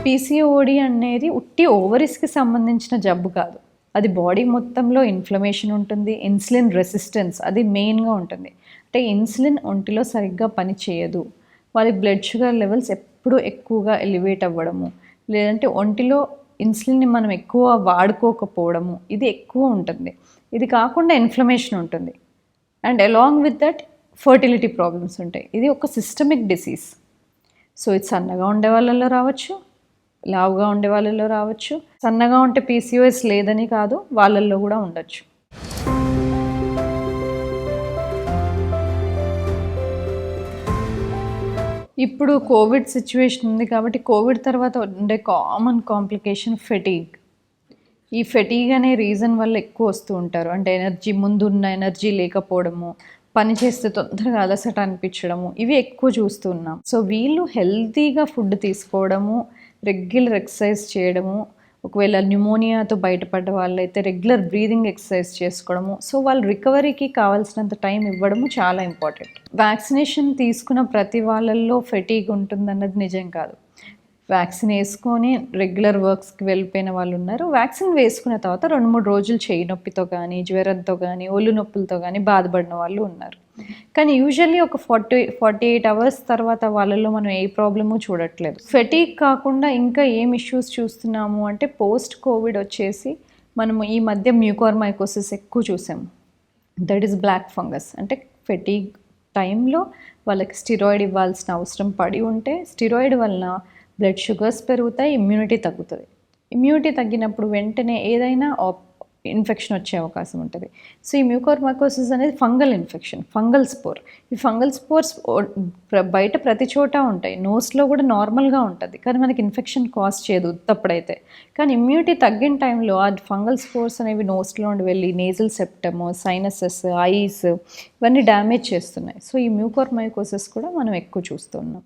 పీసీఓడి అనేది ఉట్టి ఓవరీస్కి సంబంధించిన జబ్బు కాదు. అది బాడీ మొత్తంలో ఇన్ఫ్లమేషన్ ఉంటుంది, ఇన్సులిన్ రెసిస్టెన్స్ అది మెయిన్గా ఉంటుంది. అంటే ఇన్సులిన్ ఒంటిలో సరిగ్గా పని చేయదు, వాళ్ళకి బ్లడ్ షుగర్ లెవెల్స్ ఎప్పుడూ ఎక్కువగా ఎలివేట్ అవ్వడము, లేదంటే ఒంటిలో ఇన్సులిన్ని మనం ఎక్కువ వాడుకోకపోవడము, ఇది ఎక్కువ ఉంటుంది. ఇది కాకుండా ఇన్ఫ్లమేషన్ ఉంటుంది, and along with that fertility problems ఉంటాయి. ఇది ఒక సిస్టమిక్ డిసీజ్. సో ఇది సన్నగా ఉండే వాళ్ళలో రావచ్చు, లావుగా ఉండే వాళ్ళలో రావచ్చు. సన్నగా ఉంటే పీసీఓఎస్ లేదని కాదు, వాళ్ళల్లో కూడా ఉండొచ్చు. ఇప్పుడు కోవిడ్ సిచ్యువేషన్ ఉంది కాబట్టి కోవిడ్ తర్వాత ఉండే కామన్ కాంప్లికేషన్ ఫెటీగ్. ఈ ఫెటీగ్ అనే రీజన్ వల్ల ఎక్కువ వస్తూ ఉంటారు. అంటే ఎనర్జీ, ముందున్న ఎనర్జీ లేకపోవడము, పని చేస్తే తొందరగా అలసట అనిపించడము, ఇవి ఎక్కువ చూస్తున్నాం. సో వీళ్ళు హెల్తీగా ఫుడ్ తీసుకోవడము, రెగ్యులర్ ఎక్సర్సైజ్ చేయడము, ఒకవేళ న్యూమోనియాతో బయటపడ్డ వాళ్ళైతే రెగ్యులర్ బ్రీదింగ్ ఎక్సర్సైజ్ చేసుకోవడము, సో వాళ్ళ రికవరీకి కావాల్సినంత టైం ఇవ్వడము చాలా ఇంపార్టెంట్. వ్యాక్సినేషన్ తీసుకున్న ప్రతి వాళ్ళల్లో ఫెటీగ్ ఉంటుందన్నది నిజం కాదు. వ్యాక్సిన్ వేసుకొని రెగ్యులర్ వర్క్స్కి వెళ్ళిపోయిన వాళ్ళు ఉన్నారు. వ్యాక్సిన్ వేసుకున్న తర్వాత 2-3 రోజులు చెయ్యి నొప్పితో కానీ, జ్వరంతో కానీ, ఒళ్ళు నొప్పులతో కానీ బాధపడిన వాళ్ళు ఉన్నారు. కానీ యూజువల్లీ ఒక 48 అవర్స్ తర్వాత వాళ్ళలో మనం ఏ ప్రాబ్లము చూడట్లేదు. ఫెటీగ్ కాకుండా ఇంకా ఏం ఇష్యూస్ చూస్తున్నాము అంటే పోస్ట్ కోవిడ్ వచ్చేసి మనము ఈ మధ్య మ్యూకోర్మైకోసిస్ ఎక్కువ చూసాము. That is black fungus. అంటే ఫెటీగ్ టైంలో వాళ్ళకి స్టిరాయిడ్ ఇవ్వాల్సిన అవసరం పడి ఉంటే స్టిరాయిడ్ వలన బ్లడ్ షుగర్స్ పెరుగుతాయి, ఇమ్యూనిటీ తగ్గుతుంది. ఇమ్యూనిటీ తగ్గినప్పుడు వెంటనే ఏదైనా ఇన్ఫెక్షన్ వచ్చే అవకాశం ఉంటుంది. సో ఈ మ్యూకోర్మైకోసిస్ అనేది ఫంగల్ ఇన్ఫెక్షన్, ఫంగల్ స్పోర్. ఈ ఫంగల్ స్పోర్స్ బయట ప్రతి చోట ఉంటాయి, నోస్లో కూడా నార్మల్గా ఉంటుంది, కానీ మనకి ఇన్ఫెక్షన్ కాజ్ చేయదు ఉత్తప్పుడైతే. కానీ ఇమ్యూనిటీ తగ్గిన టైంలో ఆ ఫంగల్ స్పోర్స్ అనేవి నోస్లో ఉండి వెళ్ళి నేజల్ సెప్టమ్, సైనసెస్, ఐస్ ఇవన్నీ డ్యామేజ్ చేస్తున్నాయి. సో ఈ మ్యూకోర్మైకోసిస్ కూడా మనం ఎక్కువ చూస్తున్నాం.